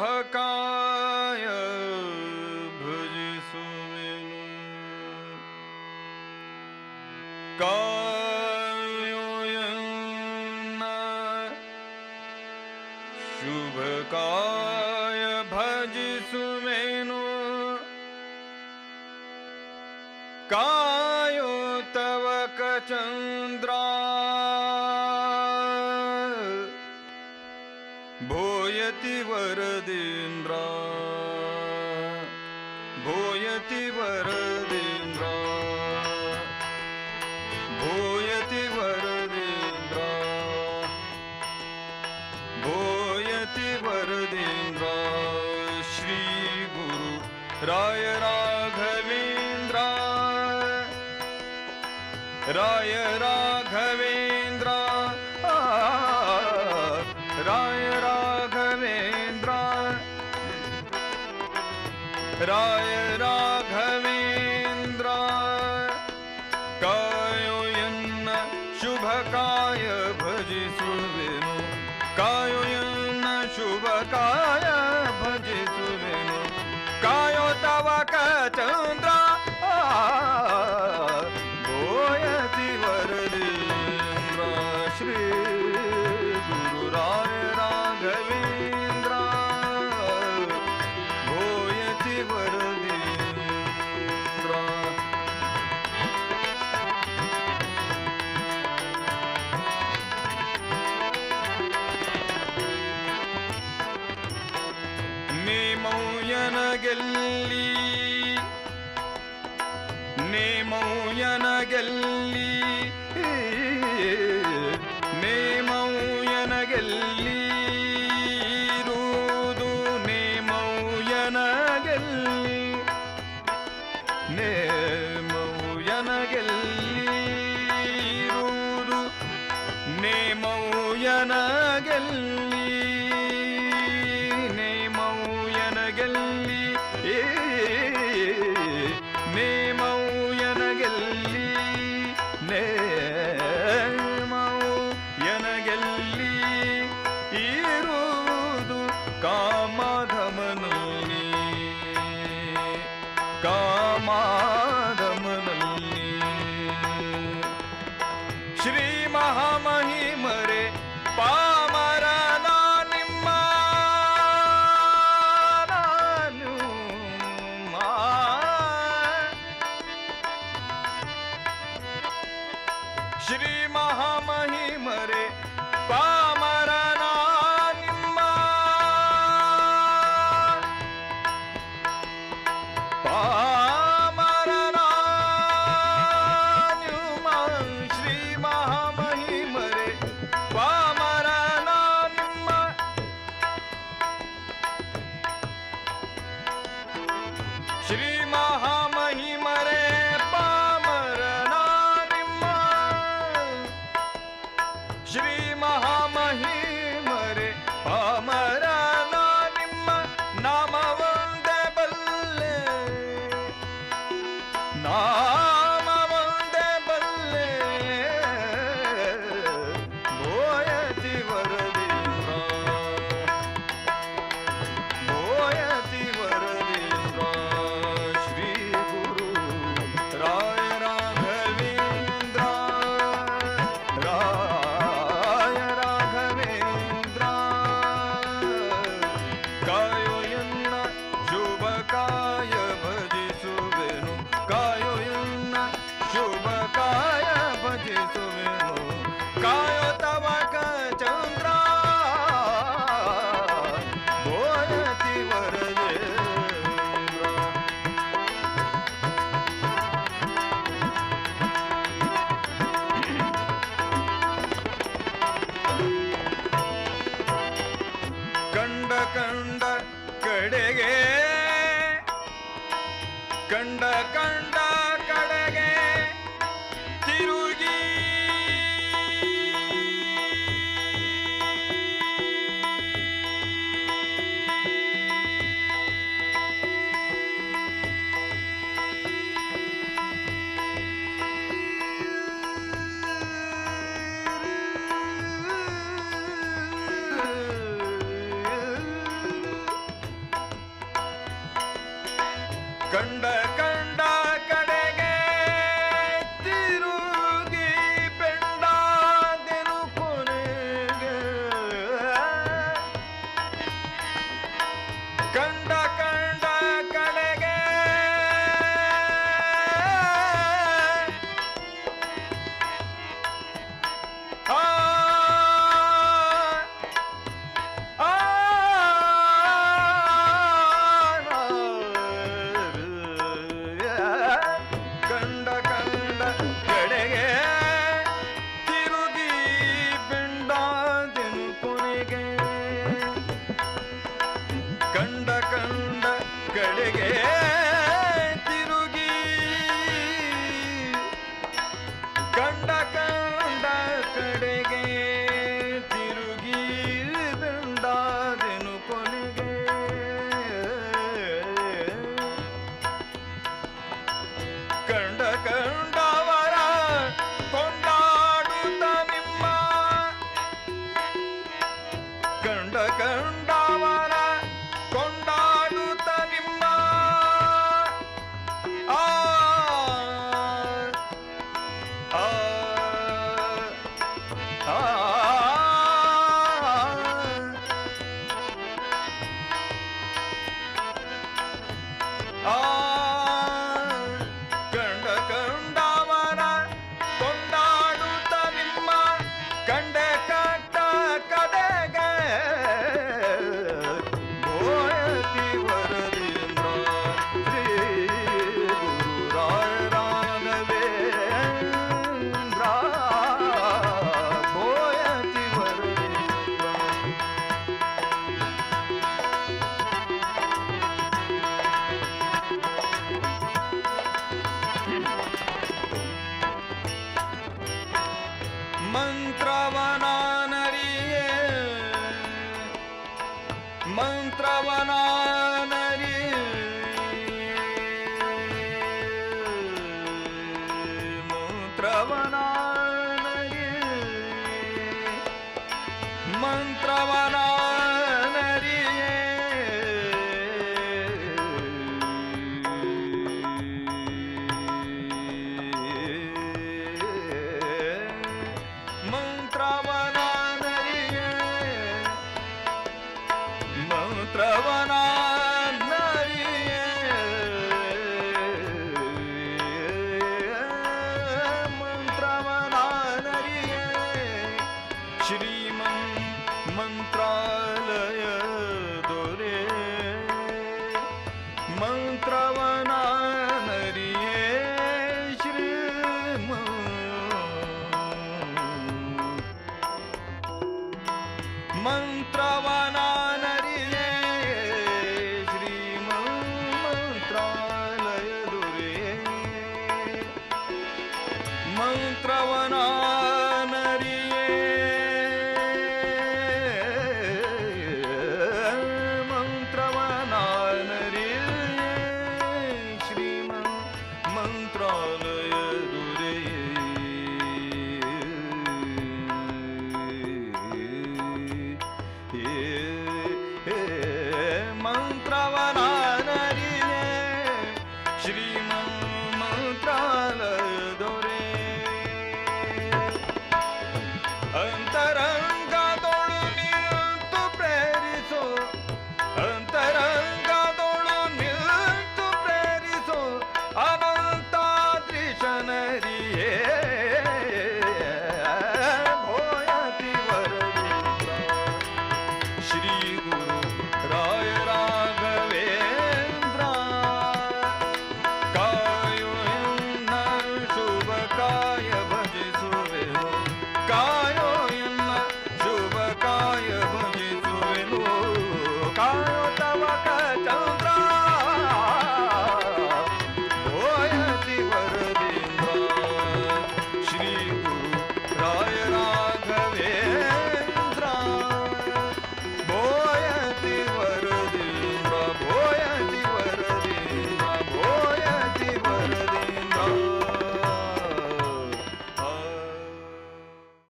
ಶುಭಕಾಯ ಭಜಿಸುವೆನು ಕಾಯೋಯನ್ನ ಶುಭಕಾಯ ಭಜಿಸುವೆನು ಕಾಯೋ ತವ ಕಚಂದ್ರ ಭೂಯತಿ ವರದೇಂದ್ರ ಭೂಯತಿ ವರದೇಂದ್ರ ಭೂಯತಿ ವರದೇಂದ್ರ ಭೂಯತಿ ವರದೇಂದ್ರ ಶ್ರೀ ಗುರು ರಾಯ ರಾಘವೇಂದ್ರ ರಾಯ ರಾಘವೇಂದ್ರ ರಾಯ ರಾಘವೇಂದ್ರ ರಾಯ ರಾಘವೇಂದ್ರ ಕಾಯೋಯನ್ನ ಶುಭಕಾಯ ಭಜಿಸುವೆನು ಕಾಯೋಯನ್ನ ಶುಭಕಾಯ ಭಜಿಸುವೆನು ಕಾಯೋ ತವ ಕಚಂದ್ರ ಭೂಯತಿ ವರದೇಂದ್ರ ಶ್ರೀ ಗುರು ರಾಯ ರಾಘವೇಂದ್ರ ಭೂಯತಿ ವರದೇಂದ್ರ ನೇಮೌಯನಗೆಲ್ಲಿ ನೇಮೌಯನಗೆಲ್ಲಿ ನೇಮೌಯನಗೆಲ್ಲಿ ಇರುವುದು ನೇಮೌಯನಗೆಲ್ಲಿ ನೇಮೌಯನಗೆಲ್ಲಿ ಇರುವುದು ನೇಮೌಯನಗೆಲ್ಲಿ ನೇಮೌಯನಗೆಲ್ಲಿ ನೇಮೌಯನಗೆಲ್ಲಿ ನೇಮೌಯನಗೆಲ್ಲಿ ಇರುವುದು ಕಾಮಧಮನಲ್ಲಿ ಕಾಮಧಮನಲ್ಲಿ ಶ್ರೀ ಮಹಾಮಹಿಮರೆ ಪಾಮರನ ಕಂಡ ಕಡೆಗೆ ತಿರುಗಿ ಕಂಡ ಕಂಡ ಕಡೆಗೆ ತಿರುಗಿ ಬೆಂಡಾದೆನು ಕೊನೆಗೆ ಕಂಡ ಕಂಡ ಕಡೆಗೆ ಆ ಕಂಡ ಕಂಡ ಕಡೆಗೆ ತಿರುಗಿ ಬೆಂಡಾದೆನು ಕೊನೆಗೆ ಕಂಡ ಕಂಡ ಕಡೆಗೆ ತಿರುಗಿ ಕಂಡ ಕಂಡ ಕಡೆಗೆ ತಿರುಗಿ ಬೆಂಡಾದೆನು ಕೊನೆಗೆ ಕಂಡ ಕಂಡವರ ಕೊಂಡಾಡುತ್ತ ನಿಮ್ಮ ಕಂಡ ಕಂಡವರ ಕೊಂಡಾಡುತ್ತ ನಿಮ್ಮ ಆ ಆ ಆ ಆ ಕಂಡ ಕಂಡವರ ಕೊಂಡಾಡುತ್ತ ನಿಮ್ಮ ಕಂಡೆ ಕಟ್ಟ ಕಡೆಗೆ ಬೋಯತಿ ವರದೀಂದ್ರ ಶ್ರೀ ಗುರುರಾಯ ರಾಘವೇಂದ್ರ ಬೋಯತಿ ವರದೀಂದ್ರ ಮಂತ್ರವನಾನರಿಯೇ ಮಂತ್ರವನಾನರಿಯೇ ಮಂತ್ರವನಾನರಿಯೇ ಮಂತ್ರವನಾನರಿಯೇ ಮಂತ್ರವನಾನರಿಯೇ ಮಂತ್ರವನಾನರಿಯೇ ಮಂತ್ರವನಾನರಿಯೇ ಶ್ರೀಮನ್ ಮಂತ್ರಾಲಯ ದೊರೆ ಮಂತ್ರವನಾನರಿಯೇ ಮಂತ್ರವನ